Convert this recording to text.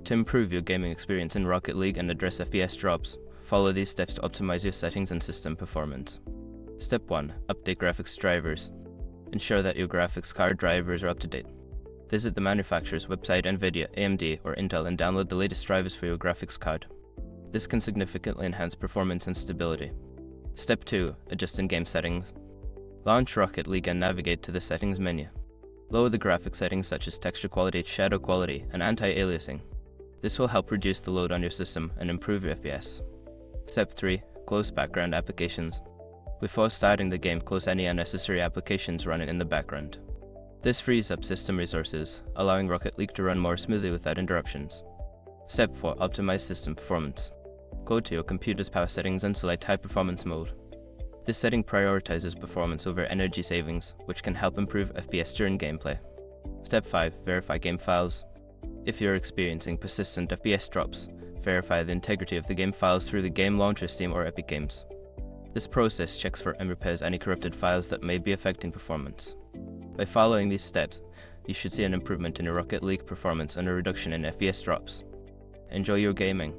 To improve your gaming experience in Rocket League and address FPS drops, follow these steps to optimize your settings and system performance. Step 1. Update graphics drivers. Ensure that your graphics card drivers are up to date. Visit the manufacturer's website, NVIDIA, AMD, or Intel, and download the latest drivers for your graphics card. This can significantly enhance performance and stability. Step 2. Adjust in-game settings. Launch Rocket League and navigate to the settings menu. Lower the graphics settings such as texture quality, shadow quality, and anti-aliasing. This will help reduce the load on your system and improve your FPS. Step 3. Close background applications. Before starting the game, close any unnecessary applications running in the background. This frees up system resources, allowing Rocket League to run more smoothly without interruptions. Step 4. Optimize system performance. Go to your computer's power settings and select High Performance Mode. This setting prioritizes performance over energy savings, which can help improve FPS during gameplay. Step 5. Verify game files. If you're experiencing persistent FPS drops, verify the integrity of the game files through the game launcher, Steam, or Epic Games. This process checks for and repairs any corrupted files that may be affecting performance. By following these steps, you should see an improvement in your Rocket League performance and a reduction in FPS drops. Enjoy your gaming.